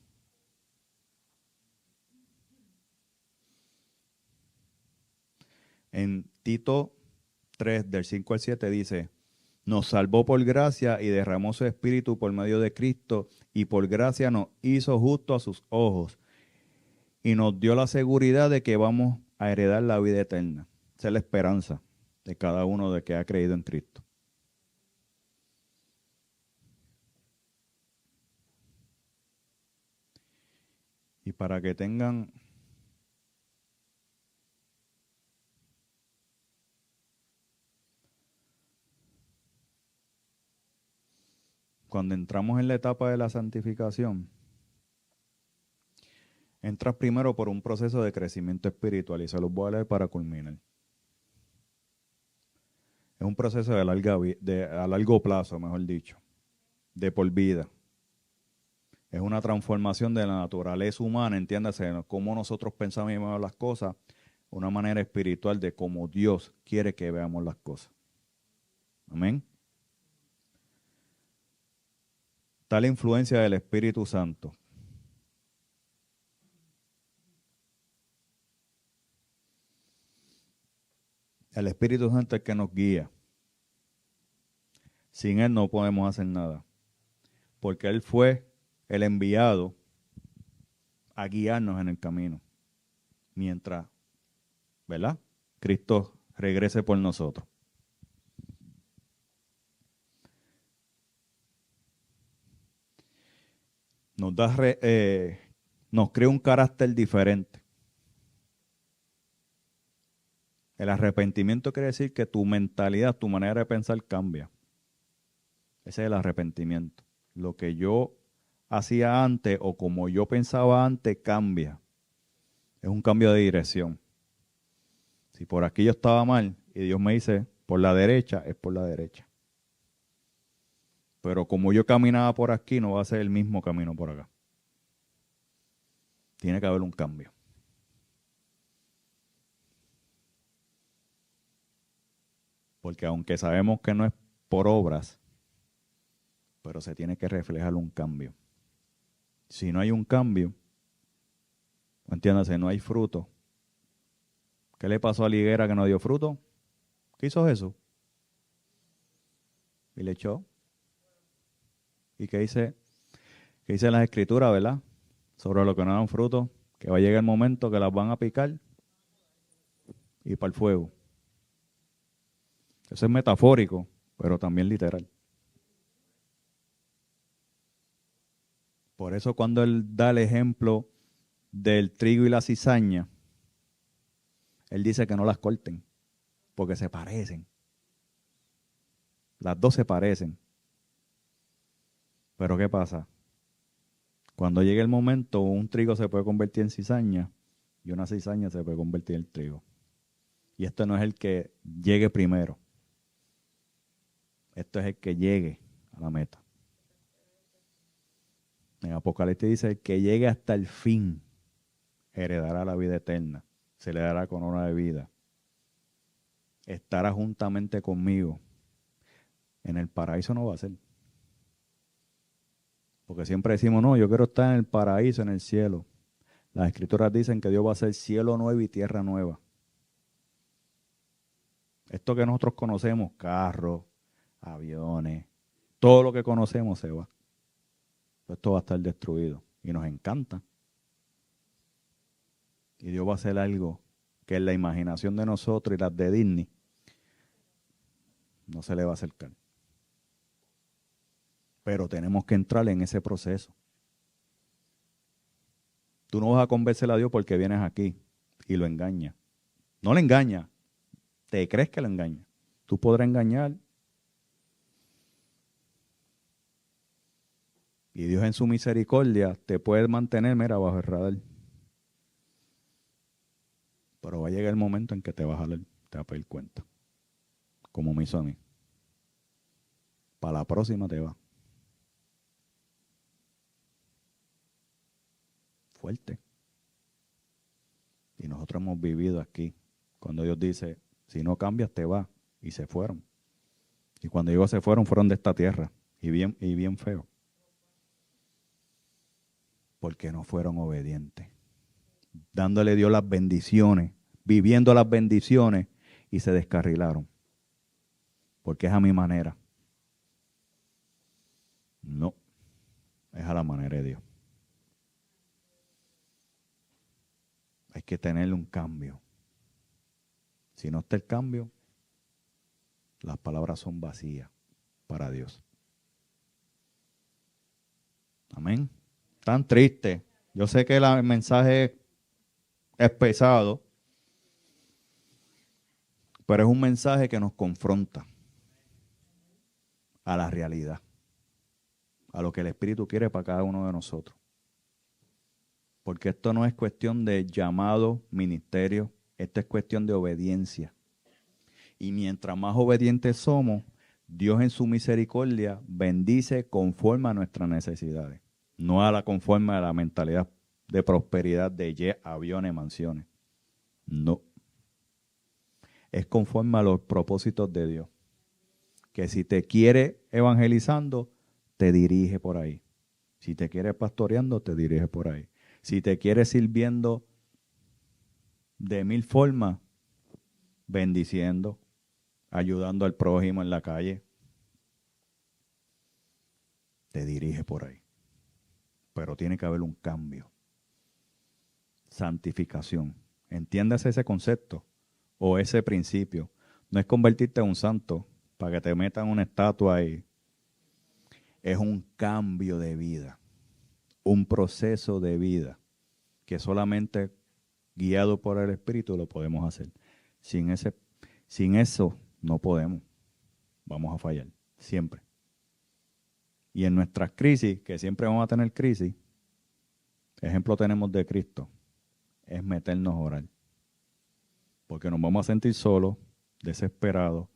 En Tito 3, del 5 al 7 dice, Nos salvó por gracia y derramó su espíritu por medio de Cristo y por gracia nos hizo justo a sus ojos y nos dio la seguridad de que vamos a heredar la vida eterna. Esa es la esperanza de cada uno de que ha creído en Cristo. Y para que tengan cuando entramos en la etapa de la santificación, entras primero por un proceso de crecimiento espiritual y se los voy a leer para culminar. Es un proceso a largo plazo, mejor dicho, de por vida. Es una transformación de la naturaleza humana, entiéndase, cómo nosotros pensamos y vemos las cosas, una manera espiritual de cómo Dios quiere que veamos las cosas. Amén. Tal influencia del Espíritu Santo. El Espíritu Santo es el que nos guía. Sin Él no podemos hacer nada. Porque Él fue el enviado a guiarnos en el camino. Mientras, ¿verdad? Cristo regrese por nosotros. Nos crea un carácter diferente. El arrepentimiento quiere decir que tu mentalidad, tu manera de pensar cambia. Ese es el arrepentimiento. Lo que yo hacía antes o como yo pensaba antes cambia. Es un cambio de dirección. Si por aquí yo estaba mal y Dios me dice por la derecha, es por la derecha. Pero como yo caminaba por aquí, no va a ser el mismo camino por acá. Tiene que haber un cambio. Porque aunque sabemos que no es por obras, pero se tiene que reflejar un cambio. Si no hay un cambio, entiéndase, no hay fruto. ¿Qué le pasó a la higuera que no dio fruto? ¿Qué hizo Jesús? Y le echó. ¿Y qué dice las escrituras, verdad? Sobre lo que no dan fruto, que va a llegar el momento que las van a picar y para el fuego. Eso es metafórico, pero también literal. Por eso cuando él da el ejemplo del trigo y la cizaña, él dice que no las corten, porque se parecen. Las dos se parecen. Pero ¿qué pasa? Cuando llegue el momento, un trigo se puede convertir en cizaña y una cizaña se puede convertir en trigo. Y esto no es el que llegue primero. Esto es el que llegue a la meta. En Apocalipsis dice, el que llegue hasta el fin heredará la vida eterna. Se le dará corona de vida. Estará juntamente conmigo. En el paraíso no va a ser. Porque siempre decimos, no, yo quiero estar en el paraíso, en el cielo. Las escrituras dicen que Dios va a hacer cielo nuevo y tierra nueva. Esto que nosotros conocemos, carros, aviones, todo lo que conocemos se va. Esto va a estar destruido y nos encanta. Y Dios va a hacer algo que en la imaginación de nosotros y las de Disney no se le va a acercar. Pero tenemos que entrar en ese proceso. Tú no vas a convencer a Dios porque vienes aquí y lo engañas. No le engañas, te crees que lo engañas. Tú podrás engañar. Y Dios en su misericordia te puede mantener, mira, bajo el radar. Pero va a llegar el momento en que te vas te vas a pedir cuenta. Como me hizo a mí. Para la próxima te va. Fuerte. Y nosotros hemos vivido aquí. Cuando Dios dice, si no cambias, te va. Y se fueron. Y cuando digo se fueron de esta tierra. Y bien feo. Porque no fueron obedientes. Dándole Dios las bendiciones. Viviendo las bendiciones. Y se descarrilaron. Porque es a mi manera. No, es a la manera de Dios. Hay que tener un cambio. Si no está el cambio, las palabras son vacías para Dios. Amén. Tan triste. Yo sé que el mensaje es pesado, pero es un mensaje que nos confronta a la realidad, a lo que el Espíritu quiere para cada uno de nosotros. Porque esto no es cuestión de llamado, ministerio, esto es cuestión de obediencia. Y mientras más obedientes somos, Dios en su misericordia bendice conforme a nuestras necesidades, no a la conforme a la mentalidad de prosperidad de aviones, mansiones. No. Es conforme a los propósitos de Dios. Que si te quiere evangelizando, te dirige por ahí. Si te quiere pastoreando, te dirige por ahí. Si te quiere sirviendo de mil formas, bendiciendo, ayudando al prójimo en la calle, te dirige por ahí. Pero tiene que haber un cambio. Santificación. ¿Entiendes ese concepto o ese principio? No es convertirte en un santo para que te metan una estatua ahí. Es un cambio de vida, un proceso de vida que solamente guiado por el Espíritu lo podemos hacer. Sin eso no podemos. Vamos a fallar, siempre. Y en nuestras crisis, que siempre vamos a tener crisis, ejemplo tenemos de Cristo, es meternos a orar. Porque nos vamos a sentir solos, desesperados,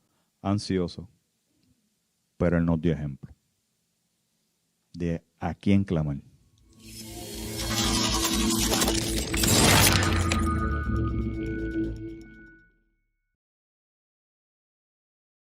ansiosos, pero Él nos dio ejemplo de a quién clamar.